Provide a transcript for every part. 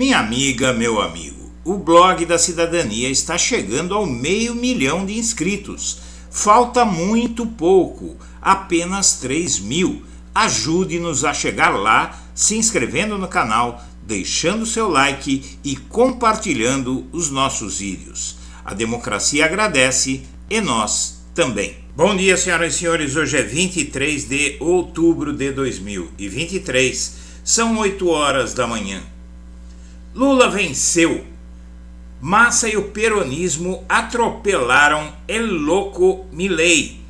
Minha amiga, meu amigo, o blog da cidadania está chegando ao 500 mil de inscritos. Falta muito pouco, apenas 3.000. Ajude-nos a chegar lá, se inscrevendo no canal, deixando seu like e compartilhando os nossos vídeos. A democracia agradece e nós também. Bom dia, senhoras e senhores. Hoje é 23 de outubro de 2023. São 8 horas da manhã. Lula venceu. Massa e o peronismo atropelaram el louco Milei.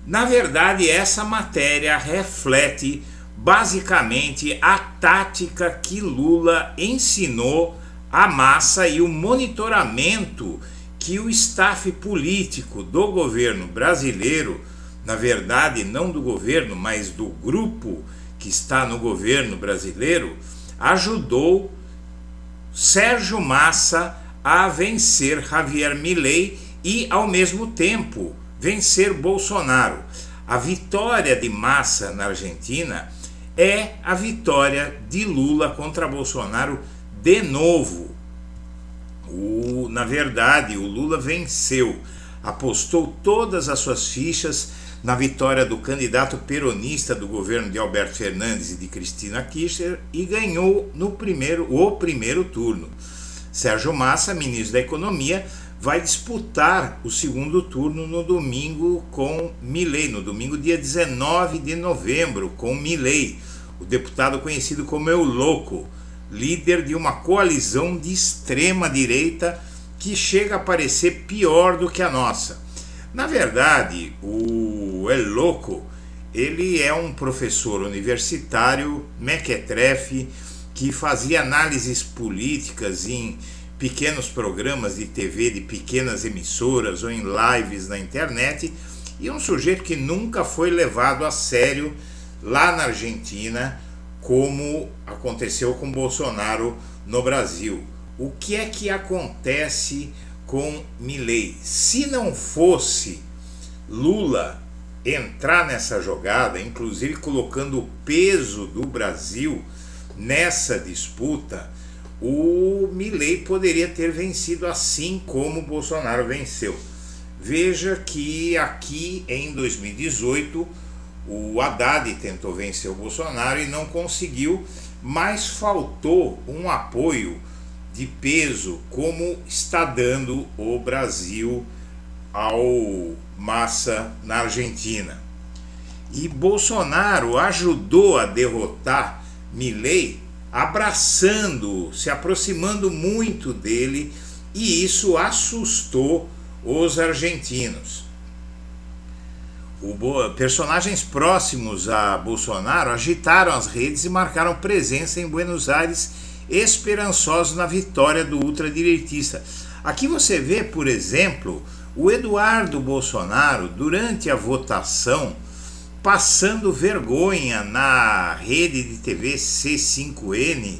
Na verdade, essa matéria reflete basicamente a tática que Lula ensinou à massa e o monitoramento que o staff político do governo brasileiro, na verdade não do governo, mas do grupo que está no governo brasileiro, ajudou Sérgio Massa a vencer Javier Milei e, ao mesmo tempo, vencer Bolsonaro. A vitória de Massa na Argentina é a vitória de Lula contra Bolsonaro de novo. Na verdade, o Lula venceu, apostou todas as suas fichas na vitória do candidato peronista do governo de Alberto Fernandes e de Cristina Kirchner e ganhou o primeiro turno. Sérgio Massa, ministro da Economia, vai disputar o segundo turno no domingo com Milei, no domingo dia 19 de novembro, com Milei, o deputado conhecido como El Louco, líder de uma coalizão de extrema-direita que chega a parecer pior do que a nossa. Na verdade, o El Louco, ele é um professor universitário mequetrefe que fazia análises políticas em pequenos programas de TV de pequenas emissoras ou em lives na internet, e um sujeito que nunca foi levado a sério lá na Argentina, como aconteceu com Bolsonaro no Brasil. O que é que acontece com Milei? Se não fosse Lula entrar nessa jogada, inclusive colocando o peso do Brasil nessa disputa, o Milei poderia ter vencido assim como Bolsonaro venceu. Veja que aqui em 2018 o Haddad tentou vencer o Bolsonaro e não conseguiu, mas faltou um apoio de peso como está dando o Brasil ao Massa na Argentina. E Bolsonaro ajudou a derrotar Milei abraçando, se aproximando muito dele, e isso assustou os argentinos. Personagens próximos a Bolsonaro agitaram as redes e marcaram presença em Buenos Aires, esperançosos na vitória do ultradireitista. Aqui você vê, por exemplo, o Eduardo Bolsonaro, durante a votação, passando vergonha na rede de TV C5N,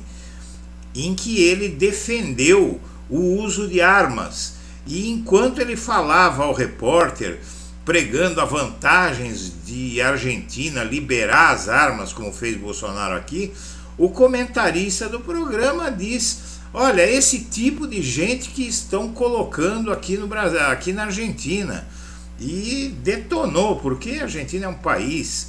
em que ele defendeu o uso de armas. E enquanto ele falava ao repórter, pregando as vantagens de Argentina liberar as armas, como fez Bolsonaro aqui, o comentarista do programa diz: olha, esse tipo de gente que estão colocando aqui no Brasil, aqui na Argentina. E detonou, porque a Argentina é um país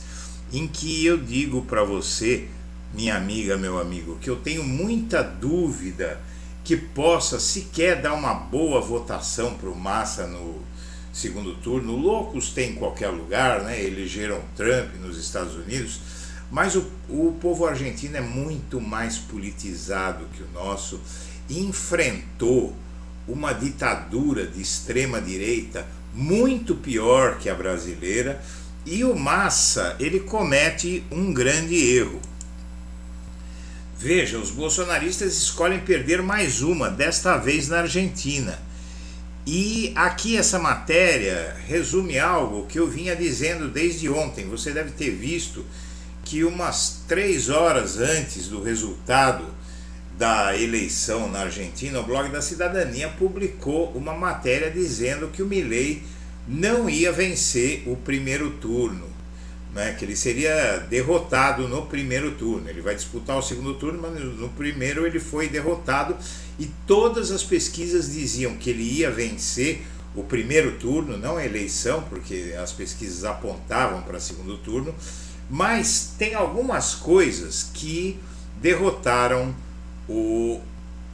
em que eu digo para você, minha amiga, meu amigo, que eu tenho muita dúvida que possa sequer dar uma boa votação para o Massa no segundo turno. Loucos tem em qualquer lugar, né? Elegeram Trump nos Estados Unidos, mas o povo argentino é muito mais politizado que o nosso, enfrentou uma ditadura de extrema direita muito pior que a brasileira, e o Massa, ele comete um grande erro. Veja, os bolsonaristas escolhem perder mais uma, desta vez na Argentina. E aqui essa matéria resume algo que eu vinha dizendo desde ontem. Você deve ter visto que umas 3 horas antes do resultado da eleição na Argentina, o blog da cidadania publicou uma matéria dizendo que o Milei não ia vencer o primeiro turno. né, que ele seria derrotado no primeiro turno. Ele vai disputar o segundo turno, mas no primeiro ele foi derrotado e todas as pesquisas diziam que ele ia vencer o primeiro turno, não a eleição, porque as pesquisas apontavam para segundo turno, mas tem algumas coisas que derrotaram o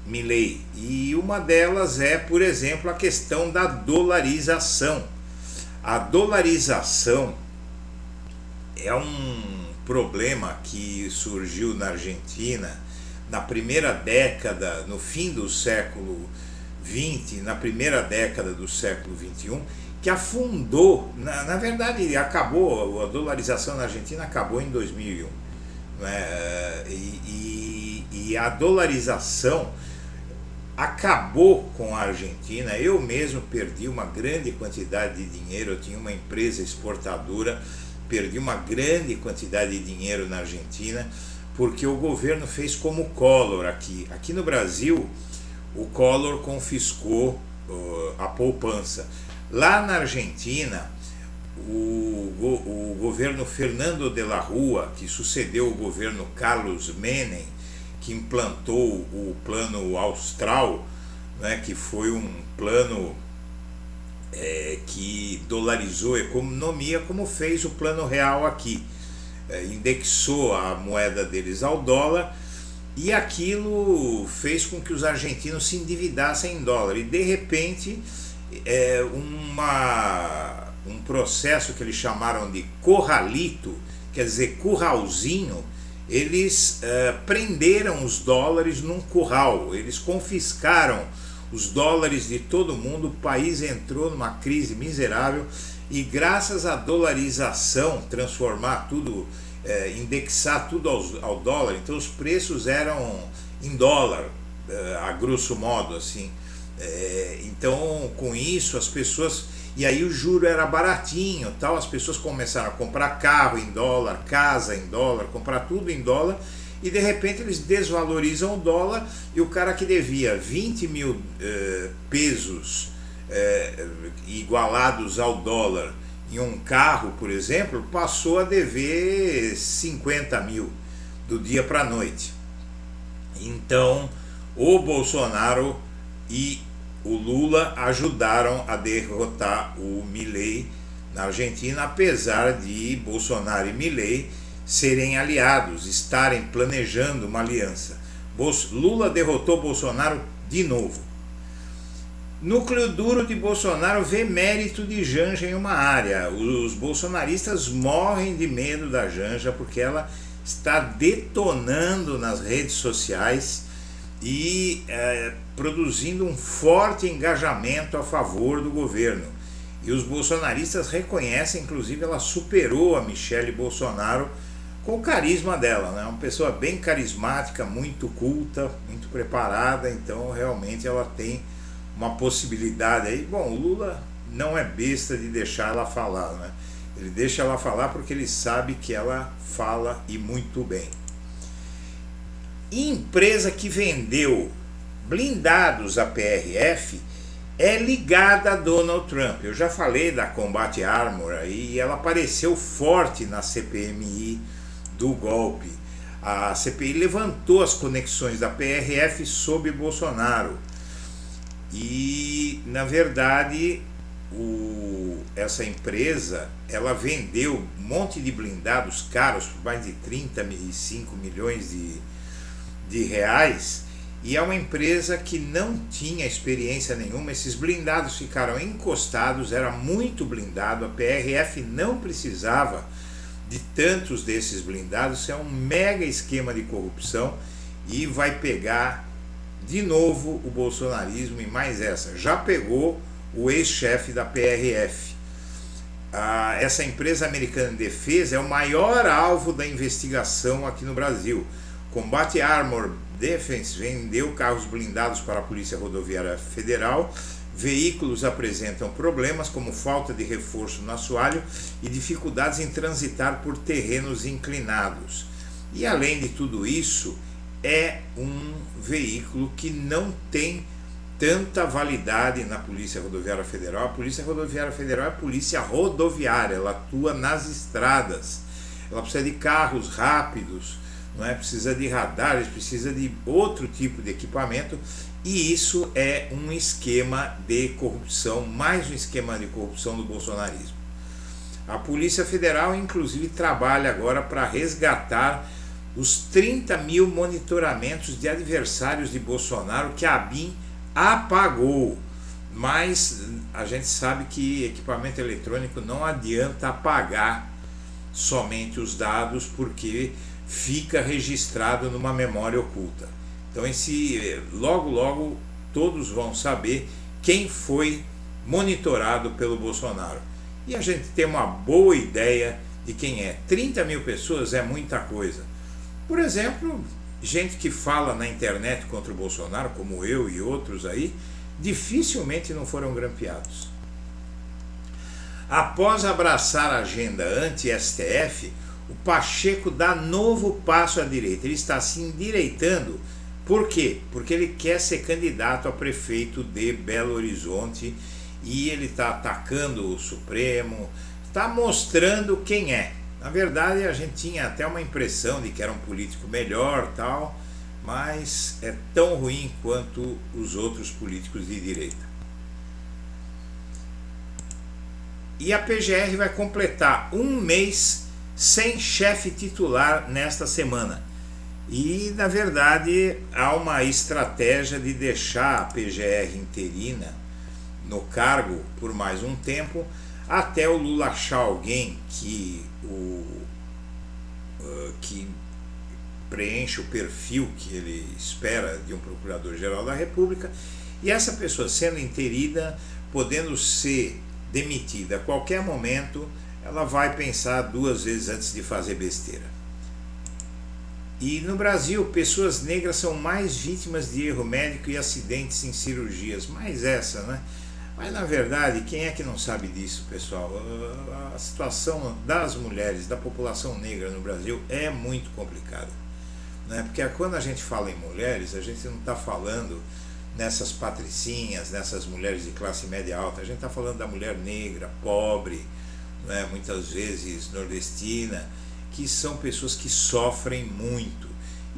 Milei, e uma delas é, por exemplo, a questão da dolarização. A dolarização é um problema que surgiu na Argentina na primeira década, no fim do século XX, na primeira década do século XXI, que afundou, na verdade acabou, a dolarização na Argentina acabou em 2001, né? E a dolarização acabou com a Argentina. Eu mesmo perdi uma grande quantidade de dinheiro, eu tinha uma empresa exportadora, perdi uma grande quantidade de dinheiro na Argentina, porque o governo fez como o Collor aqui. Aqui no Brasil, o Collor confiscou a poupança. Lá na Argentina, o governo Fernando de la Rúa, que sucedeu o governo Carlos Menem, que implantou o plano austral, né, que foi um plano que dolarizou a economia, como fez o plano real aqui. Indexou a moeda deles ao dólar, e aquilo fez com que os argentinos se endividassem em dólar. E de repente, um processo que eles chamaram de corralito, quer dizer, curralzinho, eles prenderam os dólares num curral, eles confiscaram os dólares de todo mundo, o país entrou numa crise miserável, e graças à dolarização, transformar tudo, indexar tudo ao dólar, então os preços eram em dólar, a grosso modo, assim. Então com isso as pessoas, e aí o juro era baratinho, tal, as pessoas começaram a comprar carro em dólar, casa em dólar, comprar tudo em dólar, e de repente eles desvalorizam o dólar, e o cara que devia 20 mil pesos igualados ao dólar em um carro, por exemplo, passou a dever 50 mil do dia para a noite. Então o Bolsonaro e o Lula ajudaram a derrotar o Milei na Argentina, apesar de Bolsonaro e Milei serem aliados, estarem planejando uma aliança. Lula derrotou Bolsonaro de novo. Núcleo duro de Bolsonaro vê mérito de Janja em uma área. Os bolsonaristas morrem de medo da Janja porque ela está detonando nas redes sociais e produzindo um forte engajamento a favor do governo. E os bolsonaristas reconhecem, inclusive ela superou a Michele Bolsonaro com o carisma dela, né? Uma pessoa bem carismática, muito culta, muito preparada, então realmente ela tem uma possibilidade aí. Bom, o Lula não é besta de deixar ela falar, né? Ele deixa ela falar porque ele sabe que ela fala e muito bem. Empresa que vendeu blindados à PRF é ligada a Donald Trump. Eu já falei da Combat Armor aí, e ela apareceu forte na CPMI do golpe. A CPI levantou as conexões da PRF sob Bolsonaro. E, na verdade, essa empresa, ela vendeu um monte de blindados caros, por mais de 35 milhões de reais, e é uma empresa que não tinha experiência nenhuma. Esses blindados ficaram encostados, era muito blindado, a PRF não precisava de tantos desses blindados. Isso é um mega esquema de corrupção e vai pegar de novo o bolsonarismo. E mais essa, já pegou o ex-chefe da PRF. Essa empresa americana de defesa é o maior alvo da investigação aqui no Brasil. Combat Armor Defense vendeu carros blindados para a Polícia Rodoviária Federal. Veículos apresentam problemas como falta de reforço no assoalho e dificuldades em transitar por terrenos inclinados. E além de tudo isso, é um veículo que não tem tanta validade na Polícia Rodoviária Federal. A Polícia Rodoviária Federal é a polícia rodoviária, ela atua nas estradas. ela precisa de carros rápidos, não é? Precisa de radares, precisa de outro tipo de equipamento, e isso é um esquema de corrupção, mais um esquema de corrupção do bolsonarismo. A Polícia Federal, inclusive, trabalha agora para resgatar os 30 mil monitoramentos de adversários de Bolsonaro que a ABIN apagou. Mas a gente sabe que equipamento eletrônico não adianta apagar somente os dados, porque fica registrado numa memória oculta. Então logo todos vão saber quem foi monitorado pelo Bolsonaro. E a gente tem uma boa ideia de quem é. 30 mil pessoas é muita coisa. Por exemplo, gente que fala na internet contra o Bolsonaro, como eu e outros aí, dificilmente não foram grampeados. Após abraçar a agenda anti-STF, o Pacheco dá novo passo à direita. Ele está se endireitando. Por quê? Porque ele quer ser candidato a prefeito de Belo Horizonte e ele está atacando o Supremo, está mostrando quem é. Na verdade, a gente tinha até uma impressão de que era um político melhor, tal, mas é tão ruim quanto os outros políticos de direita. E a PGR vai completar um mês sem chefe titular nesta semana. E, na verdade, há uma estratégia de deixar a PGR interina no cargo por mais um tempo, até o Lula achar alguém que preenche o perfil que ele espera de um procurador-geral da República, e essa pessoa sendo interina, podendo ser demitida a qualquer momento, ela vai pensar duas vezes antes de fazer besteira. E no Brasil, pessoas negras são mais vítimas de erro médico e acidentes em cirurgias, mais essa, né? Mas na verdade, quem é que não sabe disso, pessoal? A situação das mulheres, da população negra no Brasil é muito complicada, né? Porque quando a gente fala em mulheres, a gente não está falando nessas patricinhas, nessas mulheres de classe média alta, a gente está falando da mulher negra, pobre, né? Muitas vezes nordestina, que são pessoas que sofrem muito.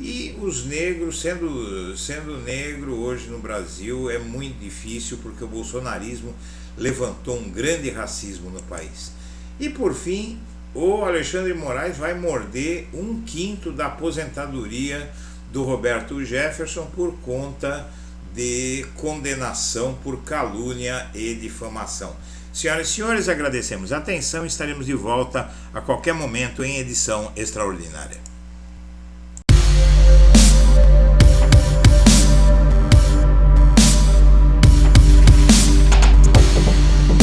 E os negros, sendo negro hoje no Brasil, é muito difícil, porque o bolsonarismo levantou um grande racismo no país. E por fim, o Alexandre de Moraes vai morder 1/5 da aposentadoria do Roberto Jefferson por conta de condenação por calúnia e difamação. Senhoras e senhores, agradecemos a atenção e estaremos de volta a qualquer momento em edição extraordinária.